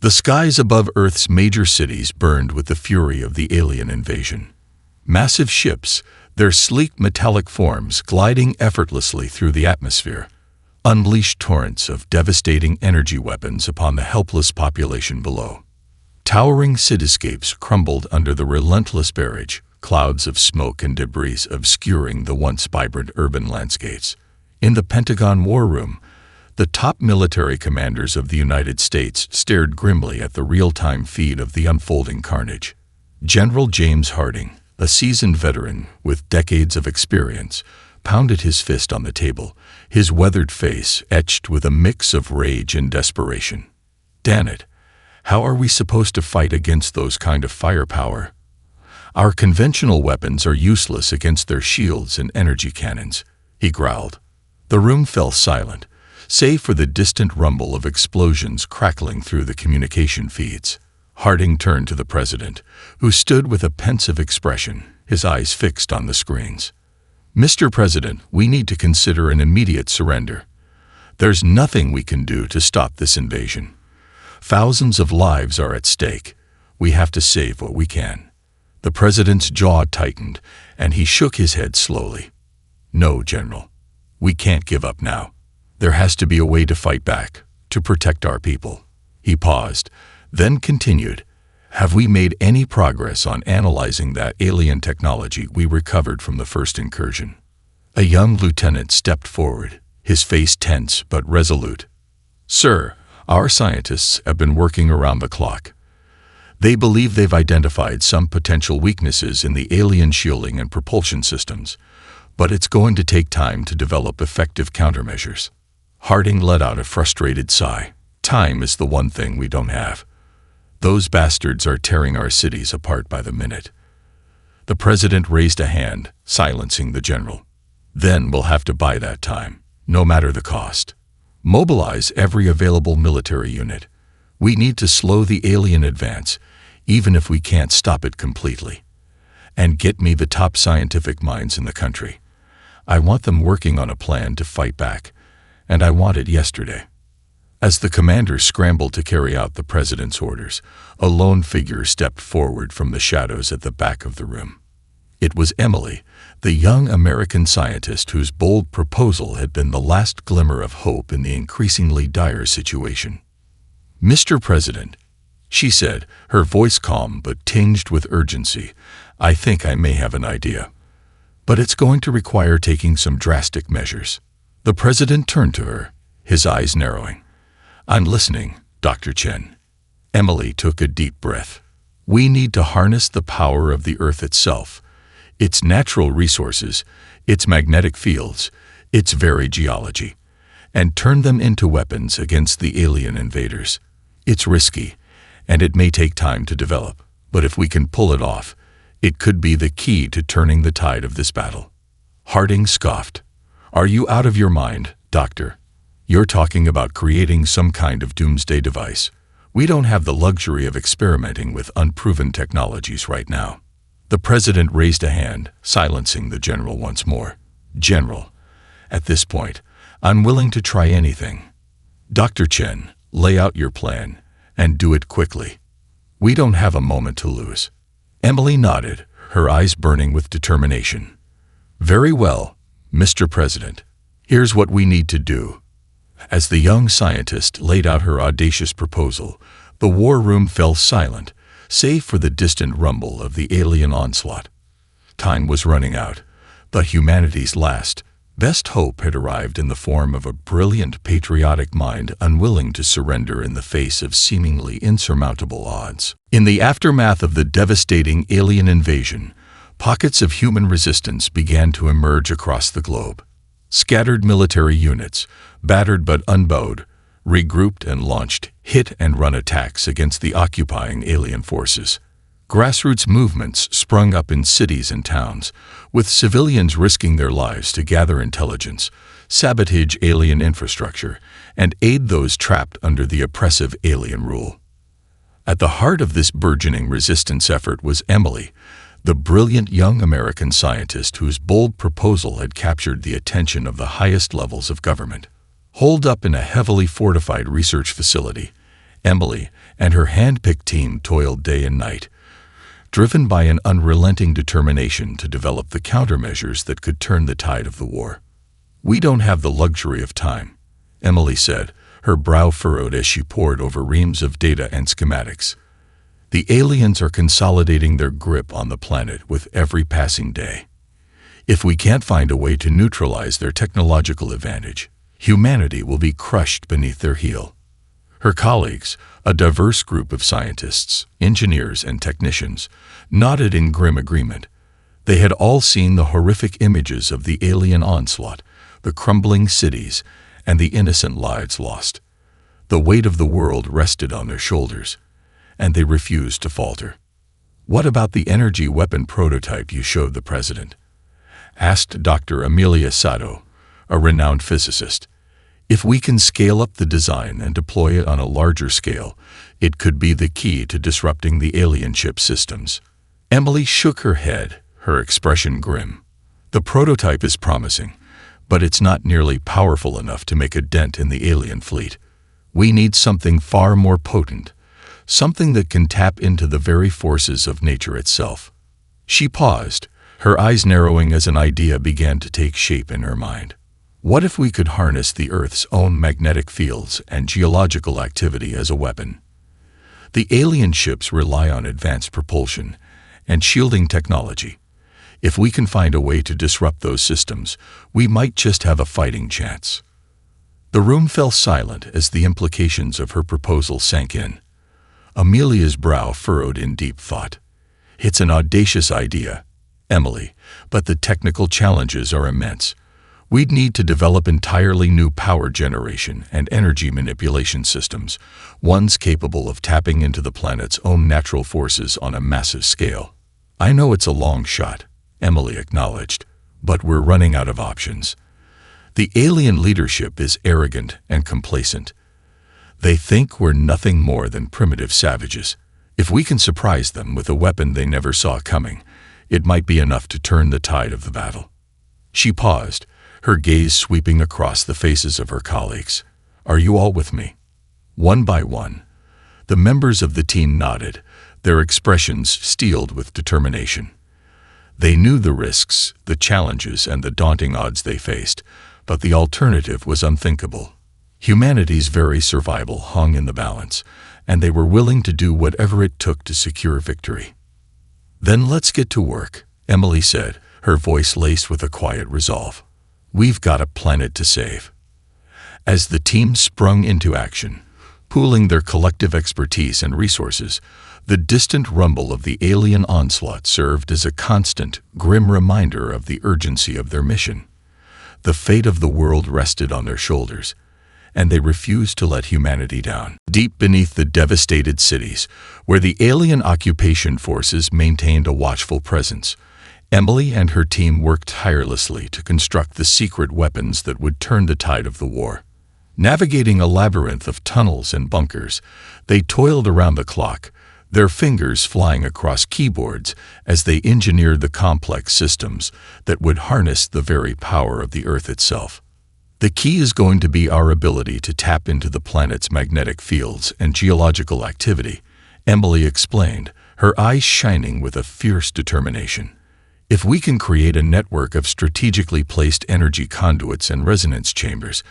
The skies above Earth's major cities burned with the fury of the alien invasion. Massive ships, their sleek metallic forms gliding effortlessly through the atmosphere, unleashed torrents of devastating energy weapons upon the helpless population below. Towering cityscapes crumbled under the relentless barrage, clouds of smoke and debris obscuring the once vibrant urban landscapes. In the Pentagon War Room, the top military commanders of the United States stared grimly at the real-time feed of the unfolding carnage. General James Harding, a seasoned veteran with decades of experience, pounded his fist on the table, his weathered face etched with a mix of rage and desperation. "Damn it! How are we supposed to fight against those kind of firepower? Our conventional weapons are useless against their shields and energy cannons," he growled. The room fell silent, save for the distant rumble of explosions crackling through the communication feeds. Harding turned to the president, who stood with a pensive expression, his eyes fixed on the screens. "Mr. President, we need to consider an immediate surrender. There's nothing we can do to stop this invasion. Thousands of lives are at stake. We have to save what we can." The president's jaw tightened, and he shook his head slowly. "No, General. We can't give up now. There has to be a way to fight back, to protect our people." He paused, then continued, "Have we made any progress on analyzing that alien technology we recovered from the first incursion?" A young lieutenant stepped forward, his face tense but resolute. "Sir, our scientists have been working around the clock. They believe they've identified some potential weaknesses in the alien shielding and propulsion systems, but it's going to take time to develop effective countermeasures." Harding let out a frustrated sigh. "Time is the one thing we don't have. Those bastards are tearing our cities apart by the minute." The president raised a hand, silencing the general. "Then we'll have to buy that time, no matter the cost. Mobilize every available military unit. We need to slow the alien advance, even if we can't stop it completely. And get me the top scientific minds in the country. I want them working on a plan to fight back, and I want it yesterday." As the commander scrambled to carry out the president's orders, a lone figure stepped forward from the shadows at the back of the room. It was Emily, the young American scientist whose bold proposal had been the last glimmer of hope in the increasingly dire situation. "Mr. President," she said, her voice calm but tinged with urgency, "I think I may have an idea. But it's going to require taking some drastic measures." The president turned to her, his eyes narrowing. "I'm listening, Dr. Chen." Emily took a deep breath. "We need to harness the power of the Earth itself, its natural resources, its magnetic fields, its very geology, and turn them into weapons against the alien invaders. It's risky, and it may take time to develop, but if we can pull it off, it could be the key to turning the tide of this battle." Harding scoffed. "Are you out of your mind, Doctor? You're talking about creating some kind of doomsday device. We don't have the luxury of experimenting with unproven technologies right now." The president raised a hand, silencing the general once more. "General, at this point, I'm willing to try anything. Dr. Chen, lay out your plan, and do it quickly. We don't have a moment to lose." Emily nodded, her eyes burning with determination. "Very well, Mr. President. Here's what we need to do." As the young scientist laid out her audacious proposal, the war room fell silent, save for the distant rumble of the alien onslaught. Time was running out, but humanity's last, best hope had arrived in the form of a brilliant, patriotic mind unwilling to surrender in the face of seemingly insurmountable odds. In the aftermath of the devastating alien invasion, pockets of human resistance began to emerge across the globe. Scattered military units, battered but unbowed, regrouped and launched hit-and-run attacks against the occupying alien forces. Grassroots movements sprung up in cities and towns, with civilians risking their lives to gather intelligence, sabotage alien infrastructure, and aid those trapped under the oppressive alien rule. At the heart of this burgeoning resistance effort was Emily, the brilliant young American scientist whose bold proposal had captured the attention of the highest levels of government. Holed up in a heavily fortified research facility, Emily and her hand-picked team toiled day and night, driven by an unrelenting determination to develop the countermeasures that could turn the tide of the war. "We don't have the luxury of time," Emily said, her brow furrowed as she pored over reams of data and schematics. "The aliens are consolidating their grip on the planet with every passing day. If we can't find a way to neutralize their technological advantage, humanity will be crushed beneath their heel." Her colleagues, a diverse group of scientists, engineers, and technicians, nodded in grim agreement. They had all seen the horrific images of the alien onslaught, the crumbling cities, and the innocent lives lost. The weight of the world rested on their shoulders, and they refused to falter. "What about the energy weapon prototype you showed the president?" asked Dr. Amelia Sato, a renowned physicist. "If we can scale up the design and deploy it on a larger scale, it could be the key to disrupting the alien ship systems." Emily shook her head, her expression grim. "The prototype is promising, but it's not nearly powerful enough to make a dent in the alien fleet. We need something far more potent, something that can tap into the very forces of nature itself." She paused, her eyes narrowing as an idea began to take shape in her mind. What if we could harness the Earth's own magnetic fields and geological activity as a weapon? The alien ships rely on advanced propulsion and shielding technology. If we can find a way to disrupt those systems, we might just have a fighting chance. The room fell silent as the implications of her proposal sank in. Amelia's brow furrowed in deep thought. "It's an audacious idea, Emily, but the technical challenges are immense. We'd need to develop entirely new power generation and energy manipulation systems, ones capable of tapping into the planet's own natural forces on a massive scale." "I know it's a long shot," Emily acknowledged, "but we're running out of options. The alien leadership is arrogant and complacent. They think we're nothing more than primitive savages. If we can surprise them with a weapon they never saw coming, it might be enough to turn the tide of the battle." She paused, her gaze sweeping across the faces of her colleagues. "Are you all with me?" One by one, the members of the team nodded, their expressions steeled with determination. They knew the risks, the challenges, and the daunting odds they faced, but the alternative was unthinkable. Humanity's very survival hung in the balance, and they were willing to do whatever it took to secure victory. "Then let's get to work," Emily said, her voice laced with a quiet resolve. "We've got a planet to save." As the team sprung into action, pooling their collective expertise and resources, the distant rumble of the alien onslaught served as a constant, grim reminder of the urgency of their mission. The fate of the world rested on their shoulders, and they refused to let humanity down. Deep beneath the devastated cities, where the alien occupation forces maintained a watchful presence, Emily and her team worked tirelessly to construct the secret weapons that would turn the tide of the war. Navigating a labyrinth of tunnels and bunkers, they toiled around the clock, their fingers flying across keyboards as they engineered the complex systems that would harness the very power of the Earth itself. "The key is going to be our ability to tap into the planet's magnetic fields and geological activity," Emily explained, her eyes shining with a fierce determination. "If we can create a network of strategically placed energy conduits and resonance chambers,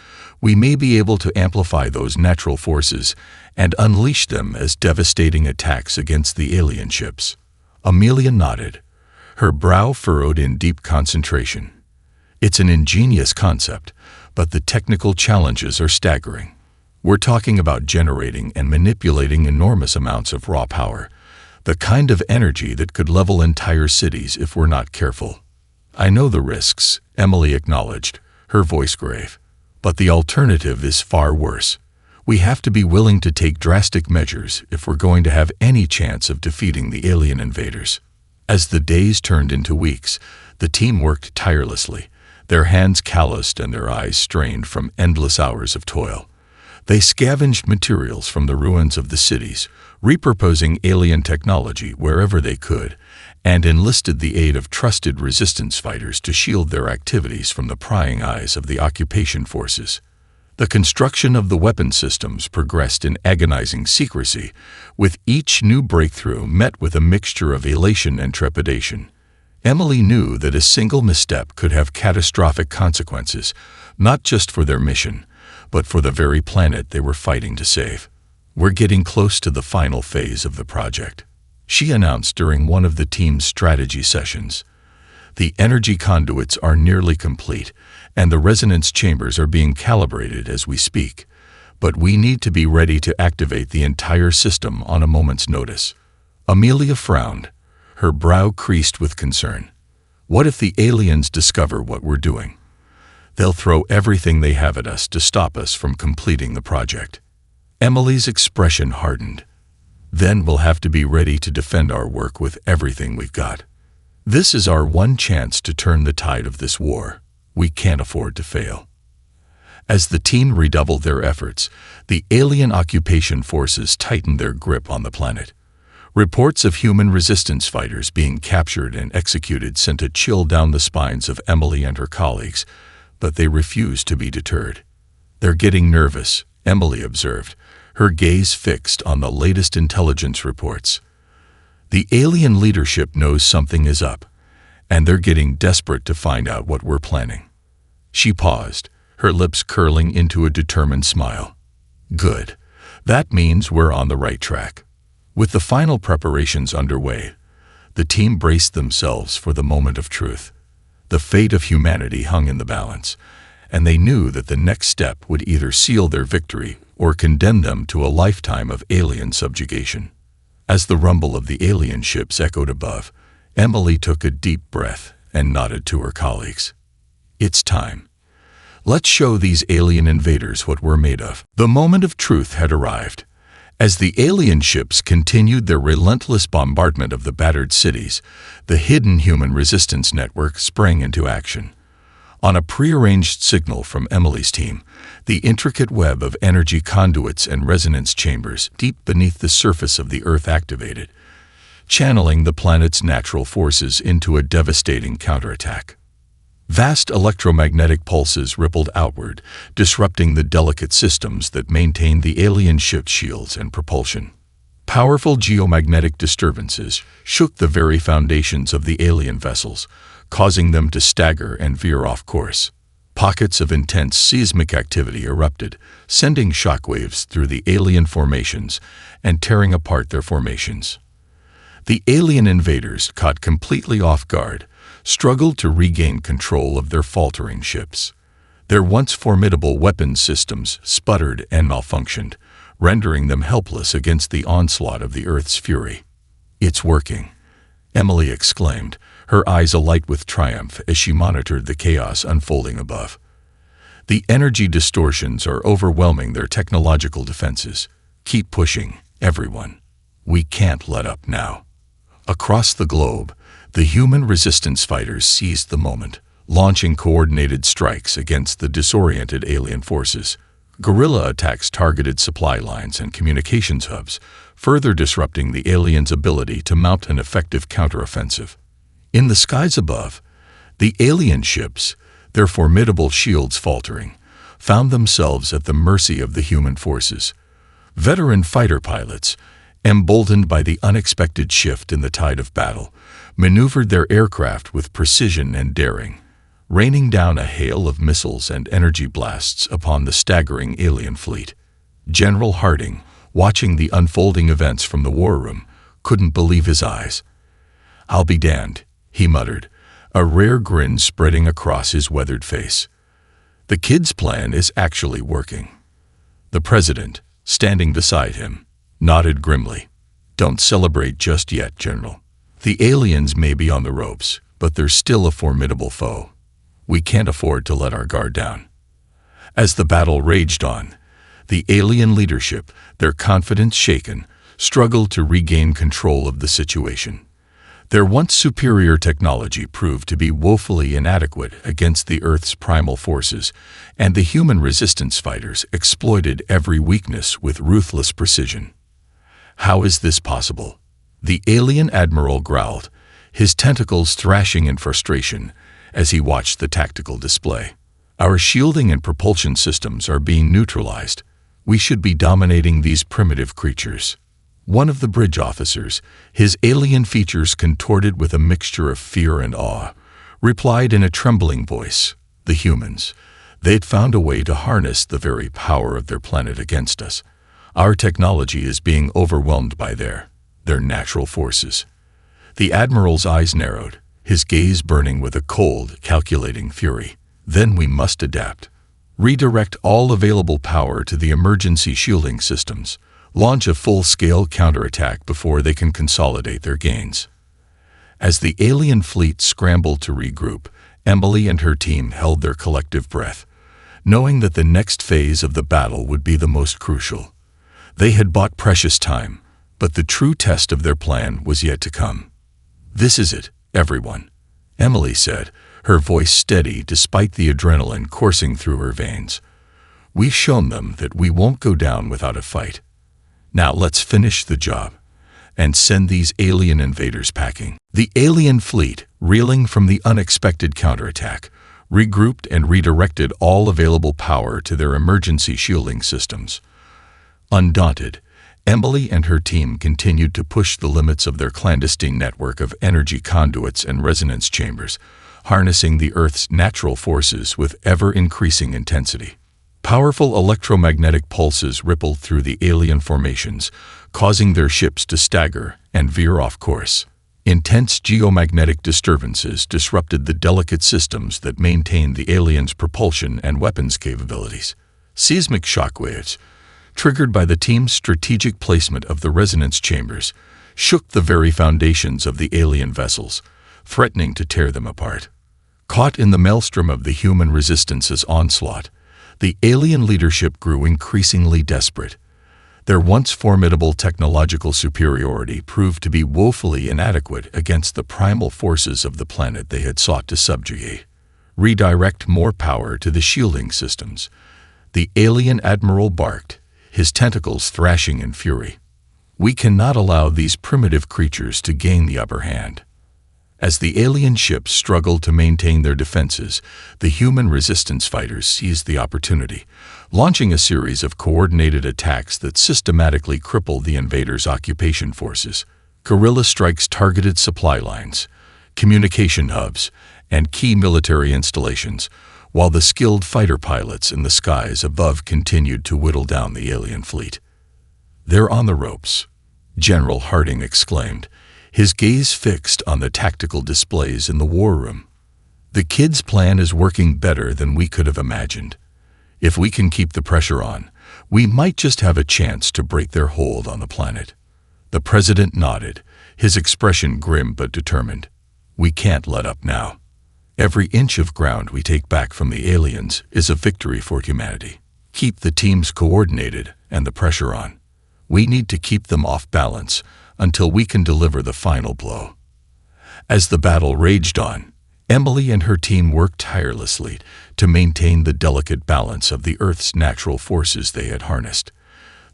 we may be able to amplify those natural forces and unleash them as devastating attacks against the alien ships." Amelia nodded, her brow furrowed in deep concentration. "It's an ingenious concept, but the technical challenges are staggering. We're talking about generating and manipulating enormous amounts of raw power, the kind of energy that could level entire cities if we're not careful." "I know the risks," Emily acknowledged, her voice grave. "But the alternative is far worse. We have to be willing to take drastic measures if we're going to have any chance of defeating the alien invaders." As the days turned into weeks, the team worked tirelessly, their hands calloused and their eyes strained from endless hours of toil. They scavenged materials from the ruins of the cities, repurposing alien technology wherever they could, and enlisted the aid of trusted resistance fighters to shield their activities from the prying eyes of the occupation forces. The construction of the weapon systems progressed in agonizing secrecy, with each new breakthrough met with a mixture of elation and trepidation. Emily knew that a single misstep could have catastrophic consequences, not just for their mission, but for the very planet they were fighting to save. "We're getting close to the final phase of the project," she announced during one of the team's strategy sessions. "The energy conduits are nearly complete, and the resonance chambers are being calibrated as we speak. But we need to be ready to activate the entire system on a moment's notice." Amelia frowned, her brow creased with concern. "What if the aliens discover what we're doing? They'll throw everything they have at us to stop us from completing the project." Emily's expression hardened. "Then we'll have to be ready to defend our work with everything we've got. This is our one chance to turn the tide of this war. We can't afford to fail." As the team redoubled their efforts, the alien occupation forces tightened their grip on the planet. Reports of human resistance fighters being captured and executed sent a chill down the spines of Emily and her colleagues, but they refused to be deterred. "They're getting nervous," Emily observed, her gaze fixed on the latest intelligence reports. "The alien leadership knows something is up, and they're getting desperate to find out what we're planning." She paused, her lips curling into a determined smile. "Good. That means we're on the right track." With the final preparations underway, the team braced themselves for the moment of truth. The fate of humanity hung in the balance, and they knew that the next step would either seal their victory or condemn them to a lifetime of alien subjugation. As the rumble of the alien ships echoed above, Emily took a deep breath and nodded to her colleagues. "It's time. Let's show these alien invaders what we're made of." The moment of truth had arrived. As the alien ships continued their relentless bombardment of the battered cities, the hidden human resistance network sprang into action. On a prearranged signal from Emily's team, the intricate web of energy conduits and resonance chambers deep beneath the surface of the Earth activated, channeling the planet's natural forces into a devastating counterattack. Vast electromagnetic pulses rippled outward, disrupting the delicate systems that maintained the alien ship's shields and propulsion. Powerful geomagnetic disturbances shook the very foundations of the alien vessels, causing them to stagger and veer off course. Pockets of intense seismic activity erupted, sending shockwaves through the alien formations and tearing apart their formations. The alien invaders, caught completely off guard, struggled to regain control of their faltering ships. Their once formidable weapons systems sputtered and malfunctioned, rendering them helpless against the onslaught of the Earth's fury. "It's working," Emily exclaimed, her eyes alight with triumph as she monitored the chaos unfolding above. "The energy distortions are overwhelming their technological defenses. Keep pushing, everyone. We can't let up now." Across the globe, the human resistance fighters seized the moment, launching coordinated strikes against the disoriented alien forces. Guerrilla attacks targeted supply lines and communications hubs, further disrupting the aliens' ability to mount an effective counteroffensive. In the skies above, the alien ships, their formidable shields faltering, found themselves at the mercy of the human forces. Veteran fighter pilots, emboldened by the unexpected shift in the tide of battle, maneuvered their aircraft with precision and daring, raining down a hail of missiles and energy blasts upon the staggering alien fleet. General Harding, watching the unfolding events from the war room, couldn't believe his eyes. "I'll be damned," he muttered, a rare grin spreading across his weathered face. "The kid's plan is actually working." The president, standing beside him, nodded grimly. "Don't celebrate just yet, General. The aliens may be on the ropes, but they're still a formidable foe. We can't afford to let our guard down." As the battle raged on, the alien leadership, their confidence shaken, struggled to regain control of the situation. Their once superior technology proved to be woefully inadequate against the Earth's primal forces, and the human resistance fighters exploited every weakness with ruthless precision. "How is this possible?" the alien admiral growled, his tentacles thrashing in frustration as he watched the tactical display. Our shielding and propulsion systems are being neutralized. We should be dominating these primitive creatures." One of the bridge officers, his alien features contorted with a mixture of fear and awe, replied in a trembling voice, "The humans. They'd found a way to harness the very power of their planet against us. Our technology is being overwhelmed by their natural forces." The Admiral's eyes narrowed, his gaze burning with a cold, calculating fury. "Then we must adapt. Redirect all available power to the emergency shielding systems. Launch a full-scale counterattack before they can consolidate their gains." As the alien fleet scrambled to regroup, Emily and her team held their collective breath, knowing that the next phase of the battle would be the most crucial. They had bought precious time, but the true test of their plan was yet to come. "This is it, everyone," Emily said, her voice steady despite the adrenaline coursing through her veins. "We've shown them that we won't go down without a fight. Now let's finish the job and send these alien invaders packing." The alien fleet, reeling from the unexpected counterattack, regrouped and redirected all available power to their emergency shielding systems. Undaunted, Emily and her team continued to push the limits of their clandestine network of energy conduits and resonance chambers, harnessing the Earth's natural forces with ever-increasing intensity. Powerful electromagnetic pulses rippled through the alien formations, causing their ships to stagger and veer off course. Intense geomagnetic disturbances disrupted the delicate systems that maintained the aliens' propulsion and weapons capabilities. Seismic shockwaves, triggered by the team's strategic placement of the resonance chambers, shook the very foundations of the alien vessels, threatening to tear them apart. Caught in the maelstrom of the human resistance's onslaught, the alien leadership grew increasingly desperate. Their once formidable technological superiority proved to be woefully inadequate against the primal forces of the planet they had sought to subjugate. "Redirect more power to the shielding systems," the alien admiral barked, his tentacles thrashing in fury. "We cannot allow these primitive creatures to gain the upper hand." As the alien ships struggled to maintain their defenses, the human resistance fighters seized the opportunity, launching a series of coordinated attacks that systematically crippled the invaders' occupation forces. Guerrilla strikes targeted supply lines, communication hubs, and key military installations, while the skilled fighter pilots in the skies above continued to whittle down the alien fleet. "They're on the ropes," General Harding exclaimed, his gaze fixed on the tactical displays in the war room. "The kids' plan is working better than we could have imagined. If we can keep the pressure on, we might just have a chance to break their hold on the planet." The president nodded, his expression grim but determined. "We can't let up now. Every inch of ground we take back from the aliens is a victory for humanity. Keep the teams coordinated and the pressure on. We need to keep them off balance until we can deliver the final blow." As the battle raged on, Emily and her team worked tirelessly to maintain the delicate balance of the Earth's natural forces they had harnessed.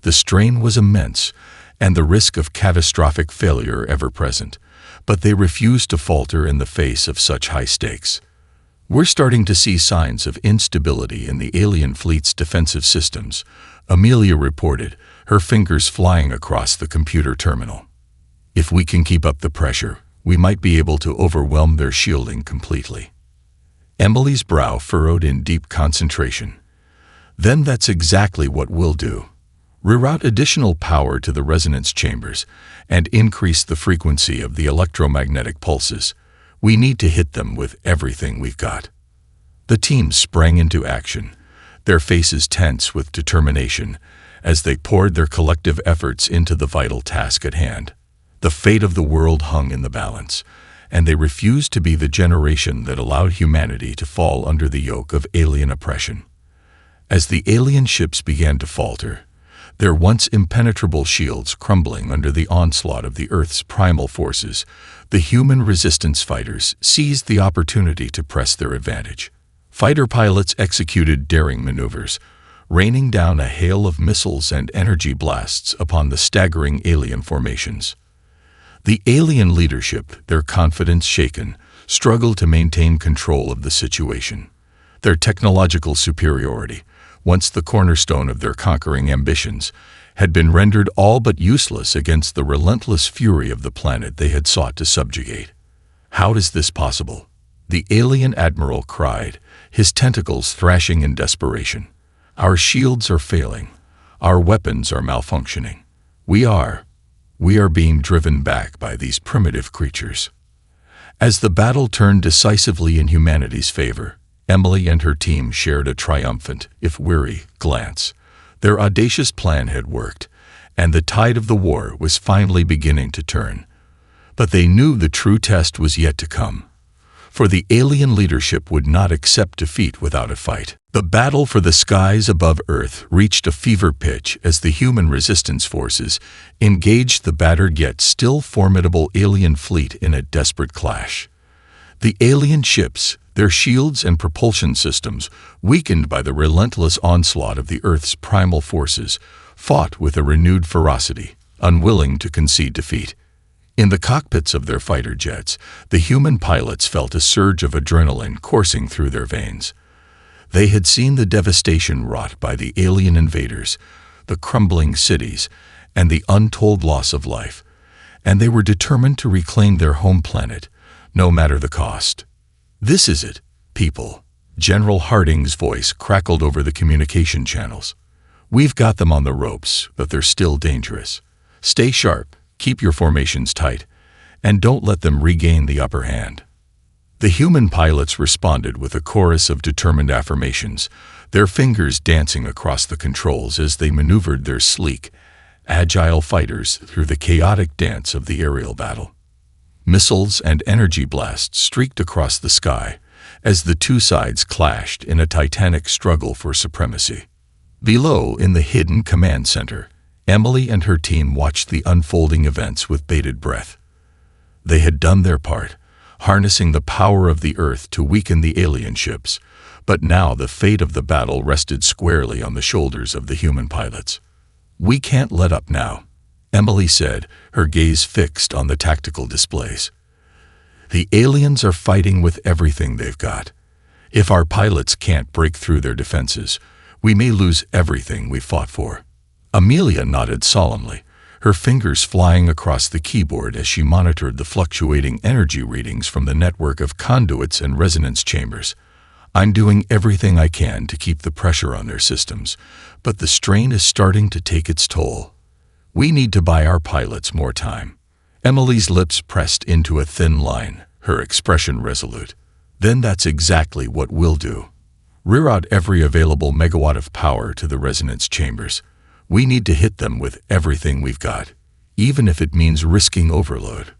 The strain was immense, and the risk of catastrophic failure ever present, but they refused to falter in the face of such high stakes. "We're starting to see signs of instability in the alien fleet's defensive systems," Amelia reported, her fingers flying across the computer terminal. "If we can keep up the pressure, we might be able to overwhelm their shielding completely." Emily's brow furrowed in deep concentration. "Then that's exactly what we'll do. Reroute additional power to the resonance chambers and increase the frequency of the electromagnetic pulses. We need to hit them with everything we've got." The team sprang into action, their faces tense with determination as they poured their collective efforts into the vital task at hand. The fate of the world hung in the balance, and they refused to be the generation that allowed humanity to fall under the yoke of alien oppression. As the alien ships began to falter, their once impenetrable shields crumbling under the onslaught of the Earth's primal forces, the human resistance fighters seized the opportunity to press their advantage. Fighter pilots executed daring maneuvers, raining down a hail of missiles and energy blasts upon the staggering alien formations. The alien leadership, their confidence shaken, struggled to maintain control of the situation. Their technological superiority, once the cornerstone of their conquering ambitions, had been rendered all but useless against the relentless fury of the planet they had sought to subjugate. "How is this possible?" the alien admiral cried, his tentacles thrashing in desperation. "Our shields are failing. Our weapons are malfunctioning. We are being driven back by these primitive creatures." As the battle turned decisively in humanity's favor, Emily and her team shared a triumphant, if weary, glance. Their audacious plan had worked, and the tide of the war was finally beginning to turn. But they knew the true test was yet to come. For the alien leadership would not accept defeat without a fight. The battle for the skies above Earth reached a fever pitch as the human resistance forces engaged the battered yet still formidable alien fleet in a desperate clash. The alien ships, their shields and propulsion systems, weakened by the relentless onslaught of the Earth's primal forces, fought with a renewed ferocity, unwilling to concede defeat. In the cockpits of their fighter jets, the human pilots felt a surge of adrenaline coursing through their veins. They had seen the devastation wrought by the alien invaders, the crumbling cities, and the untold loss of life, and they were determined to reclaim their home planet, no matter the cost. "This is it, people," General Harding's voice crackled over the communication channels. "We've got them on the ropes, but they're still dangerous. Stay sharp, keep your formations tight, and don't let them regain the upper hand." The human pilots responded with a chorus of determined affirmations, their fingers dancing across the controls as they maneuvered their sleek, agile fighters through the chaotic dance of the aerial battle. Missiles and energy blasts streaked across the sky as the two sides clashed in a titanic struggle for supremacy. Below, in the hidden command center, Emily and her team watched the unfolding events with bated breath. They had done their part, harnessing the power of the Earth to weaken the alien ships, but now the fate of the battle rested squarely on the shoulders of the human pilots. "We can't let up now," Emily said, her gaze fixed on the tactical displays. "The aliens are fighting with everything they've got. If our pilots can't break through their defenses, we may lose everything we fought for." Amelia nodded solemnly, her fingers flying across the keyboard as she monitored the fluctuating energy readings from the network of conduits and resonance chambers. "I'm doing everything I can to keep the pressure on their systems, but the strain is starting to take its toll. We need to buy our pilots more time." Emily's lips pressed into a thin line, her expression resolute. "Then that's exactly what we'll do. Rear out every available megawatt of power to the resonance chambers. We need to hit them with everything we've got, even if it means risking overload."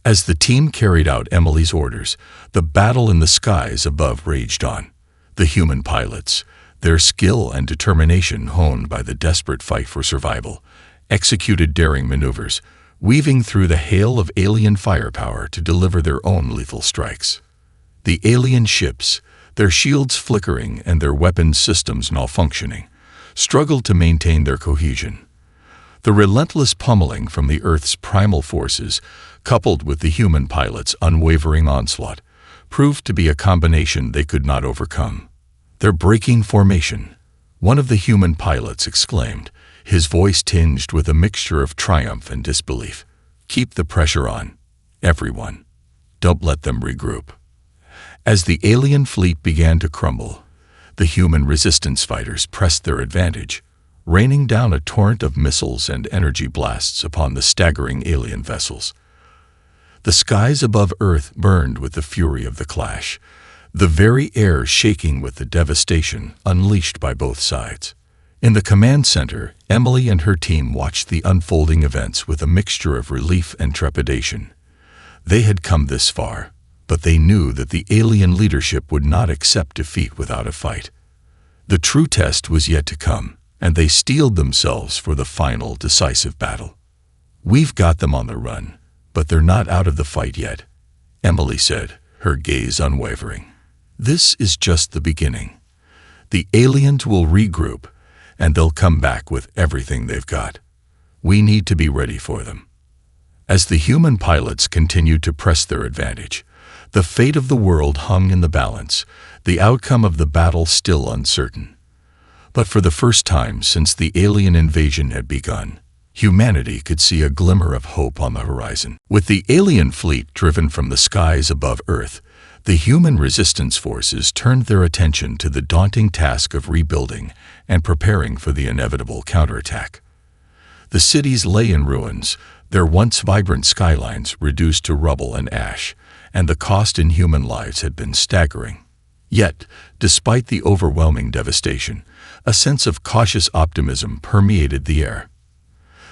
As the team carried out Emily's orders, the battle in the skies above raged on. The human pilots, their skill and determination honed by the desperate fight for survival, executed daring maneuvers, weaving through the hail of alien firepower to deliver their own lethal strikes. The alien ships, their shields flickering and their weapons systems malfunctioning, struggled to maintain their cohesion. The relentless pummeling from the Earth's primal forces, coupled with the human pilots' unwavering onslaught, proved to be a combination they could not overcome. "They're breaking formation," one of the human pilots exclaimed, his voice tinged with a mixture of triumph and disbelief. "Keep the pressure on, everyone. Don't let them regroup." As the alien fleet began to crumble, the human resistance fighters pressed their advantage, raining down a torrent of missiles and energy blasts upon the staggering alien vessels. The skies above Earth burned with the fury of the clash, the very air shaking with the devastation unleashed by both sides. In the command center, Emily and her team watched the unfolding events with a mixture of relief and trepidation. They had come this far, but they knew that the alien leadership would not accept defeat without a fight. The true test was yet to come, and they steeled themselves for the final decisive battle. "We've got them on the run, but they're not out of the fight yet," Emily said, her gaze unwavering. "This is just the beginning. The aliens will regroup, and they'll come back with everything they've got. We need to be ready for them." As the human pilots continued to press their advantage, The fate of the world hung in the balance, the outcome of the battle still uncertain. But for the first time since the alien invasion had begun, humanity could see a glimmer of hope on the horizon. With the alien fleet driven from the skies above Earth, the human resistance forces turned their attention to the daunting task of rebuilding and preparing for the inevitable counterattack. The cities lay in ruins, their once vibrant skylines reduced to rubble and ash, and the cost in human lives had been staggering. Yet, despite the overwhelming devastation, a sense of cautious optimism permeated the air.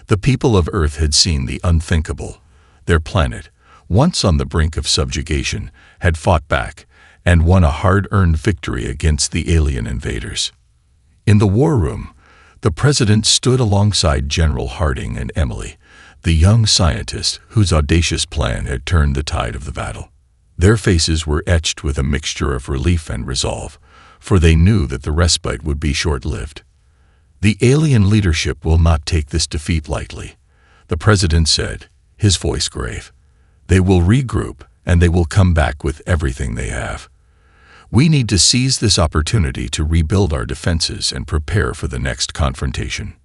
The people of Earth had seen the unthinkable. Their planet, once on the brink of subjugation, had fought back and won a hard-earned victory against the alien invaders. In the war room, the president stood alongside General Harding and Emily, the young scientist whose audacious plan had turned the tide of the battle. Their faces were etched with a mixture of relief and resolve, for they knew that the respite would be short-lived. The alien leadership will not take this defeat lightly, the president said, his voice grave. They will regroup, and they will come back with everything they have. We need to seize this opportunity to rebuild our defenses and prepare for the next confrontation.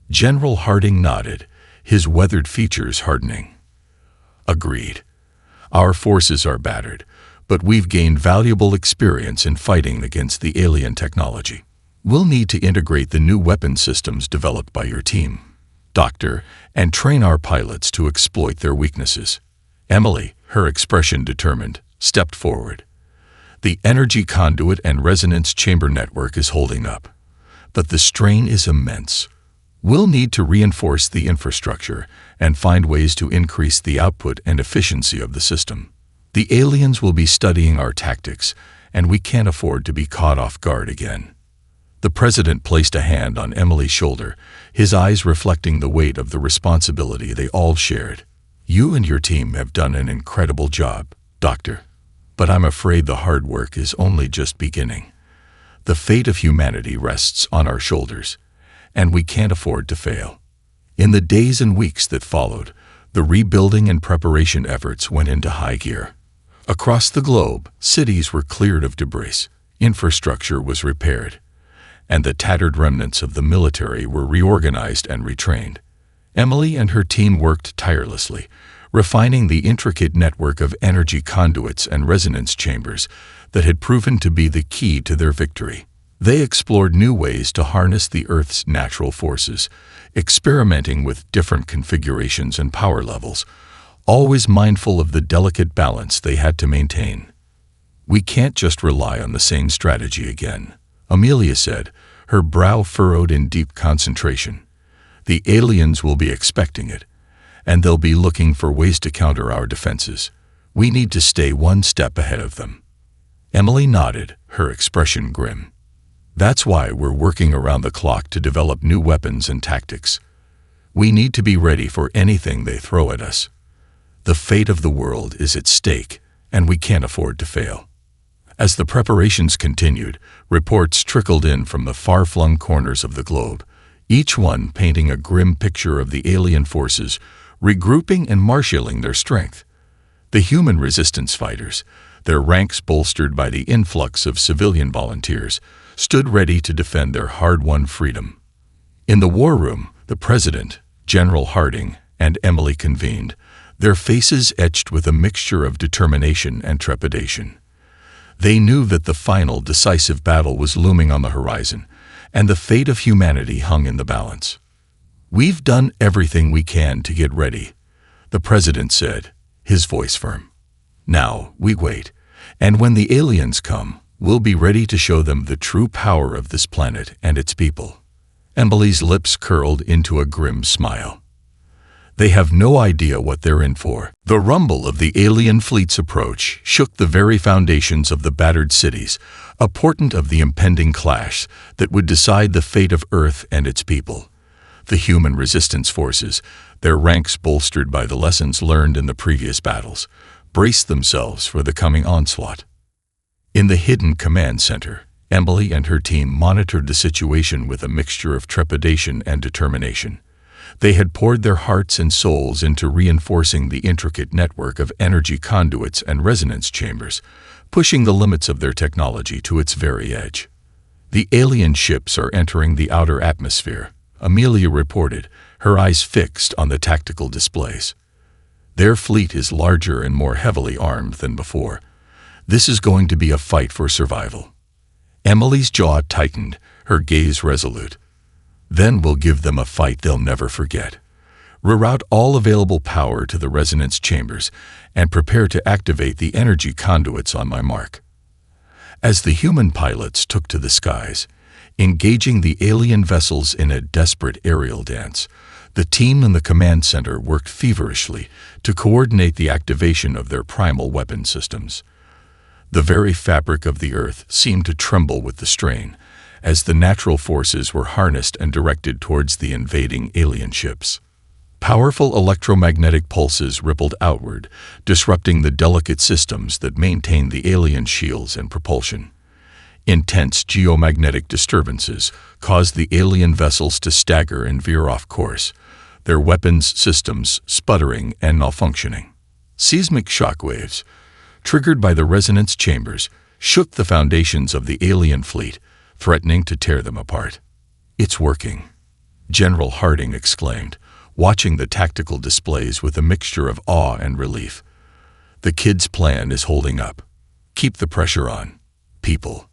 General Harding nodded, his weathered features hardening. Agreed. Our forces are battered, but we've gained valuable experience in fighting against the alien technology. We'll need to integrate the new weapon systems developed by your team, Doctor, and train our pilots to exploit their weaknesses. Emily, her expression determined, stepped forward. The energy conduit and resonance chamber network is holding up, but the strain is immense. We'll need to reinforce the infrastructure and find ways to increase the output and efficiency of the system. The aliens will be studying our tactics, and we can't afford to be caught off guard again. The president placed a hand on Emily's shoulder, his eyes reflecting the weight of the responsibility they all shared. You and your team have done an incredible job, Doctor. But I'm afraid the hard work is only just beginning. The fate of humanity rests on our shoulders, and we can't afford to fail. In the days and weeks that followed, the rebuilding and preparation efforts went into high gear. Across the globe, cities were cleared of debris, infrastructure was repaired, and the tattered remnants of the military were reorganized and retrained. Emily and her team worked tirelessly, refining the intricate network of energy conduits and resonance chambers that had proven to be the key to their victory. They explored new ways to harness the Earth's natural forces, experimenting with different configurations and power levels, always mindful of the delicate balance they had to maintain. We can't just rely on the same strategy again, Amelia said, her brow furrowed in deep concentration. The aliens will be expecting it, and they'll be looking for ways to counter our defenses. We need to stay one step ahead of them. Emily nodded, her expression grim. That's why we're working around the clock to develop new weapons and tactics. We need to be ready for anything they throw at us. The fate of the world is at stake, and we can't afford to fail. As the preparations continued, reports trickled in from the far-flung corners of the globe, each one painting a grim picture of the alien forces regrouping and marshalling their strength. The human resistance fighters, their ranks bolstered by the influx of civilian volunteers, stood ready to defend their hard-won freedom. In the war room, the president, General Harding, and Emily convened, their faces etched with a mixture of determination and trepidation. They knew that the final decisive battle was looming on the horizon, and the fate of humanity hung in the balance. We've done everything we can to get ready, the president said, his voice firm. Now we wait, and when the aliens come, we'll be ready to show them the true power of this planet and its people. Emily's lips curled into a grim smile. They have no idea what they're in for. The rumble of the alien fleet's approach shook the very foundations of the battered cities, a portent of the impending clash that would decide the fate of Earth and its people. The human resistance forces, their ranks bolstered by the lessons learned in the previous battles, braced themselves for the coming onslaught. In the hidden command center, Emily and her team monitored the situation with a mixture of trepidation and determination. They had poured their hearts and souls into reinforcing the intricate network of energy conduits and resonance chambers, pushing the limits of their technology to its very edge. "The alien ships are entering the outer atmosphere," Amelia reported, her eyes fixed on the tactical displays. "Their fleet is larger and more heavily armed than before. This is going to be a fight for survival." Emily's jaw tightened, her gaze resolute. "Then we'll give them a fight they'll never forget. Reroute all available power to the resonance chambers and prepare to activate the energy conduits on my mark." As the human pilots took to the skies, engaging the alien vessels in a desperate aerial dance, the team in the command center worked feverishly to coordinate the activation of their primal weapon systems. The very fabric of the Earth seemed to tremble with the strain, as the natural forces were harnessed and directed towards the invading alien ships. Powerful electromagnetic pulses rippled outward, disrupting the delicate systems that maintained the alien shields and propulsion. Intense geomagnetic disturbances caused the alien vessels to stagger and veer off course, their weapons systems sputtering and malfunctioning. Seismic shockwaves, triggered by the resonance chambers, shook the foundations of the alien fleet, threatening to tear them apart. "It's working," General Harding exclaimed, watching the tactical displays with a mixture of awe and relief. "The kids' plan is holding up. Keep the pressure on, people."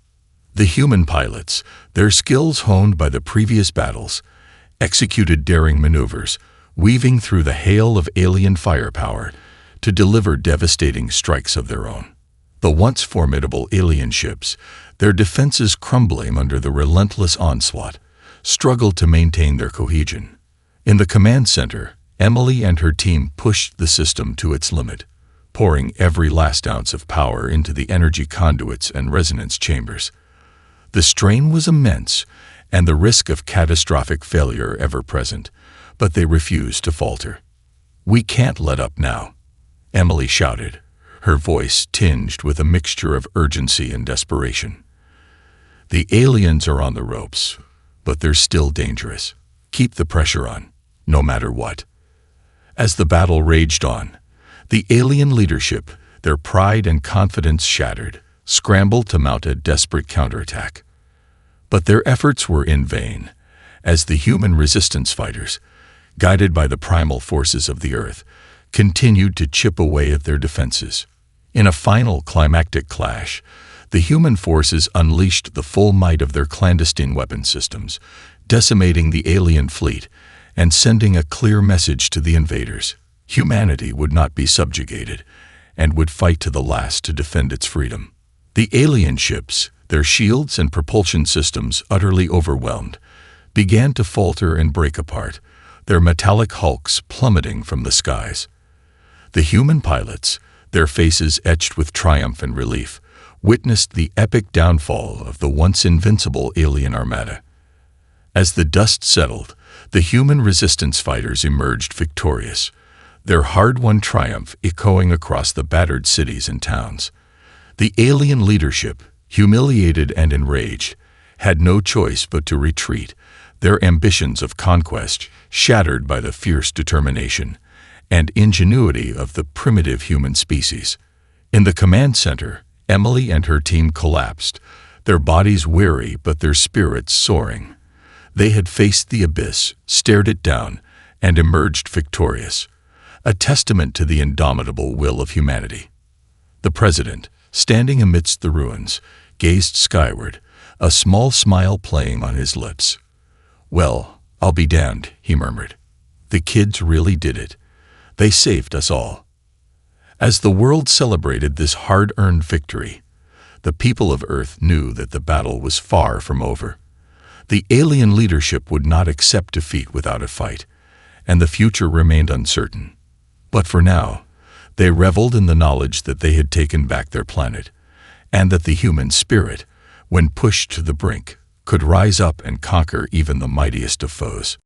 The human pilots, their skills honed by the previous battles, executed daring maneuvers, weaving through the hail of alien firepower to deliver devastating strikes of their own. The once formidable alien ships, their defenses crumbling under the relentless onslaught, struggled to maintain their cohesion. In the command center, Emily and her team pushed the system to its limit, pouring every last ounce of power into the energy conduits and resonance chambers. The strain was immense, and the risk of catastrophic failure ever present, but they refused to falter. "We can't let up now," Emily shouted, her voice tinged with a mixture of urgency and desperation. "The aliens are on the ropes, but they're still dangerous. Keep the pressure on, no matter what." As the battle raged on, the alien leadership, their pride and confidence shattered, scrambled to mount a desperate counterattack. But their efforts were in vain, as the human resistance fighters, guided by the primal forces of the Earth, continued to chip away at their defenses. In a final climactic clash, the human forces unleashed the full might of their clandestine weapon systems, decimating the alien fleet and sending a clear message to the invaders. Humanity would not be subjugated and would fight to the last to defend its freedom. The alien ships, their shields and propulsion systems utterly overwhelmed, began to falter and break apart, their metallic hulks plummeting from the skies. The human pilots, their faces etched with triumph and relief, witnessed the epic downfall of the once invincible alien armada. As the dust settled, the human resistance fighters emerged victorious, their hard-won triumph echoing across the battered cities and towns. The alien leadership, humiliated and enraged, had no choice but to retreat, their ambitions of conquest shattered by the fierce determination and ingenuity of the primitive human species. In the command center, Emily and her team collapsed, their bodies weary but their spirits soaring. They had faced the abyss, stared it down, and emerged victorious, a testament to the indomitable will of humanity. The president, standing amidst the ruins, gazed skyward, a small smile playing on his lips. "Well, I'll be damned," he murmured. "The kids really did it. They saved us all." As the world celebrated this hard-earned victory, the people of Earth knew that the battle was far from over. The alien leadership would not accept defeat without a fight, and the future remained uncertain. But for now, they reveled in the knowledge that they had taken back their planet, and that the human spirit, when pushed to the brink, could rise up and conquer even the mightiest of foes.